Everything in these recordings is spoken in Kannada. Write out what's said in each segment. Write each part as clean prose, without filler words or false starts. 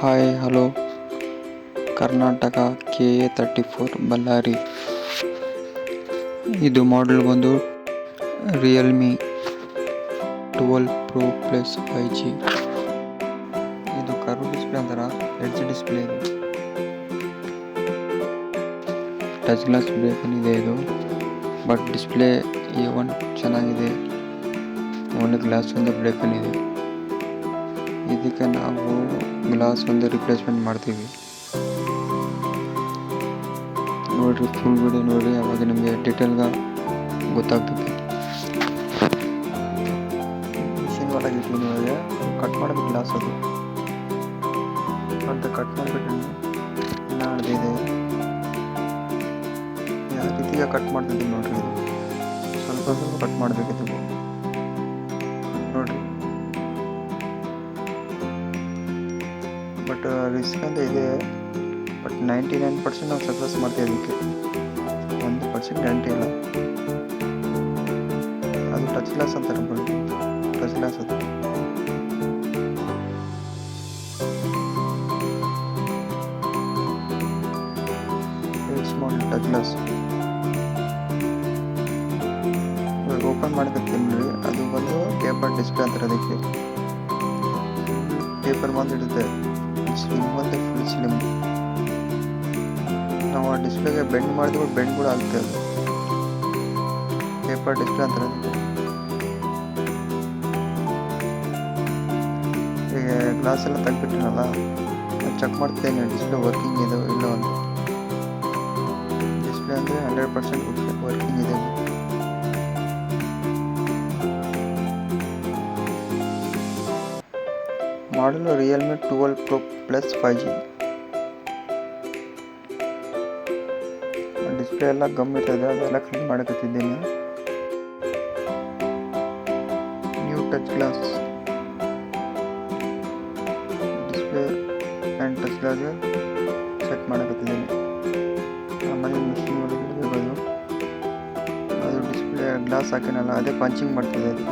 Hi hello Karnataka KA34 Ballari. ಇದು ಮಾಡೆಲ್ ಬಂದು ರಿಯಲ್ಮಿ 12 Pro Plus 5G. ಇದು ಕರ್ವ್ ಡಿಸ್ಪ್ಲೇ ಅಂತಾರ, ಎಡ್ಜ್ ಡಿಸ್ಪ್ಲೇ ಇದು. ಟಚ್ ಗ್ಲಾಸ್ ಬ್ರೇಕನ್ ಇದೆ ಇದು, ಬಟ್ ಡಿಸ್ಪ್ಲೇ A1 ಚೆನ್ನಾಗಿದೆ. ಒಳ್ಳೆ ಗ್ಲಾಸ್ ಒಂದು ಬ್ರೇಕನ್ ಇದೆ. ಇದಕ್ಕೆ ನಾವು ಗ್ಲಾಸ್ ಒಂದು ರಿಪ್ಲೇಸ್ಮೆಂಟ್ ಮಾಡ್ತೀವಿ. ನೋಡಿರಿ, ಫುಲ್ ವಿಡಿಯೋ ನೋಡಿ, ಅವಾಗ ನಿಮಗೆ ಡೀಟೇಲ್గా ಗೊತ್ತಾಗ್ತದೆ. ಮಿಷಿನ್ ಒಳಗೆ ಇಟ್ಟಿದ್ದೀವಿ, ಕಟ್ ಮಾಡೋದು ಗ್ಲಾಸ್ ಅದು ಅಂತ ಕಟ್ ಮಾಡಿಬಿಟ್ಟು ನಾಡಿದೆ. ಯಾವ ರೀತಿಯಾಗಿ ಕಟ್ ಮಾಡ್ತಿದ್ದೀವಿ ನೋಡಿರಿ. ಇದು ಸ್ವಲ್ಪ ಕಟ್ ಮಾಡಬೇಕಿತ್ತು ನೋಡಿರಿ. ಬಟ್ ರಿಸ್ಕ್ ಅಂತ ಇದೆ, ಬಟ್ 99% ನಾವು ಸಕ್ಸಸ್ ಮಾಡ್ತೀವಿ. ಅದಕ್ಕೆ 1% ಗ್ಯಾರಂಟಿ ಇಲ್ಲ. ಅದು ಟಚ್ ಗ್ಲಾಸ್ ಅಂತ ಟಚ್ ಗ್ಲಾಸ್ ಅದು. ಸ್ಮಾಲ್ ಟಚ್ ಗ್ಲಾಸ್ ಓಪನ್ ಮಾಡ್ಕೊತೀನಿ. ಅದು ಬಂದು ಪೇಪರ್ ಡಿಸ್ಪ್ಲೇ ಅಂತಾರೆ. ಅದಕ್ಕೆ ಪೇಪರ್ ಬಂದಿಡುತ್ತೆ, ಸ್ಲಿಮ್ ಬಂದು ಫುಲ್ ಸ್ಲಿಮ್. ನಾವು ಆ ಡಿಸ್ಪ್ಲೇಗೆ ಬೆಂಡ್ ಮಾಡಿದ್ರೆ ಬೆಂಡ್ ಕೂಡ ಆಗುತ್ತೆ. ಅದು ಪೇಪರ್ ಡಿಸ್ಪ್ಲೇ ಅಂತಾರೆ. ಈಗ ಗ್ಲಾಸ್ ಎಲ್ಲ ತೆಗ್ದುಬಿಟ್ಟಿನಲ್ಲ, ಚೆಕ್ ಮಾಡ್ತೇನೆ ಡಿಸ್ಪ್ಲೇ ವರ್ಕಿಂಗ್ ಇದೆ ಇಲ್ಲ ಅಂತ. ಡಿಸ್ಪ್ಲೇ ಅಂದರೆ 100% ವರ್ಕಿಂಗ್ ಇದೆ. ಮಾಡಲು Realme 12 Pro Plus 5G. Display ಎಲ್ಲ ಗಮ್ ಇರ್ತದೆ, ಅದೆಲ್ಲ ಕ್ಲೀನ್ ಮಾಡಕತ್ತಿದ್ದೇನೆ. New touch glass display and touch ಗ್ಲಾಸ್ಗೆ ಸೆಟ್ ಮಾಡಕತ್ತಿದ್ದೇನೆ. ಆಮೇಲೆ ಮಿಷಿನ್ ಒಳಗೆ ಇರ್ಬೋದು, ಅದು ಡಿಸ್ಪ್ಲೇ ಗ್ಲಾಸ್ ಹಾಕಿನಲ್ಲ, ಅದೇ ಪಂಚಿಂಗ್ ಮಾಡ್ತಿದೆ. ಅದು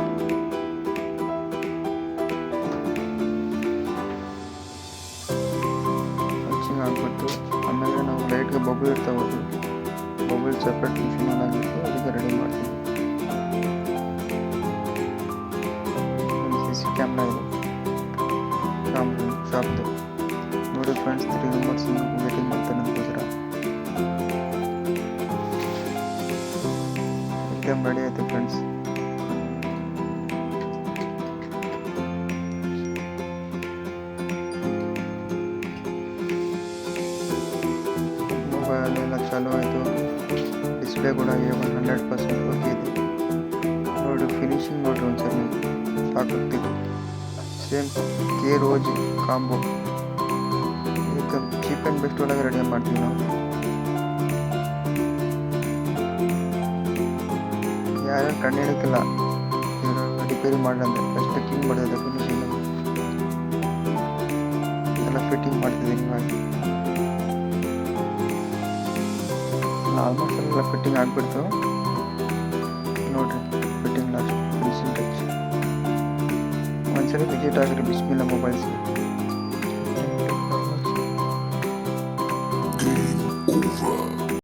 ಹಾಕ್ಬಿಟ್ಟು ಆಮೇಲೆ ನಾವು ಲೈಟ್ಗೆ ಬಬಲ್ ಇರ್ತಾವೆ, ಬಬಲ್ ಸಪ್ರೇಟ್ ಮಿಷಿನ್ ಆಗಿತ್ತು, ಅದಕ್ಕೆ ರೆಡಿ ಮಾಡ್ತೀವಿ. CC ಕ್ಯಾಮ್ರಾ ಇದೆ ಶಾಪ್ದು ನೋಡಿ ಫ್ರೆಂಡ್ಸ್. 3 ರಿಮೋಟ್ಸ್ ವೇಟಿಂಗ್ ಮಾಡ್ತಾರೆ ಅಂದ್ಕೋಸ್ಕರ. ಎಕ್ಸಾಮ್ ರೆಡಿ ಆಯಿತು ಫ್ರೆಂಡ್ಸ್. ಎಲ್ಲ ಚಾಲು ಆಯಿತು. ಡಿಸ್ಪ್ಲೇ ಕೂಡ A1 100% ಓಕೆ ಇದೆ. ನೋಡಿ ಫಿನಿಶಿಂಗ್ ನೋಡಿರಿ ಒಂದ್ಸರಿ, ಸಾಕಾಗ್ತಿತ್ತು. ಸೇಮ್ KROG ಕಾಂಬೋ, ಇದಕ್ಕೆ ಚೀಪ್ ಆ್ಯಂಡ್ ಬೆಸ್ಟ್ ಒಳಗೆ ರೆಡಿ ಮಾಡ್ತೀವಿ ನಾವು. ಯಾರ್ಯಾರು ಕಣ್ಣು ಹಿಡಕ್ಕಿಲ್ಲ ರಿಪೇರಿ ಮಾಡಂದ್ರೆ ಬೆಸ್ಟ್ ಕ್ಲೀನ್ ಮಾಡೋದು ಫಿನಿಶಿಂಗ್ ಎಲ್ಲ ಫಿಟ್ಟಿಂಗ್ ಮಾಡ್ತಿದ್ದೀನಿ ಇವಾಗ. ಆಲ್ಮೋಸ್ಟ್ ಎಲ್ಲ ಫಿಟ್ಟಿಂಗ್ ಆಗಿಬಿಡ್ತು ನೋಡಿರಿ. Fitting last finishing touch. ಒಂದ್ಸರಿ ವಿಸಿಟ್ ಆಗಿರಿ ಬಿಸ್ಮಿಲ್ಲಾ ಮೊಬೈಲ್ಸ್ಗೆ.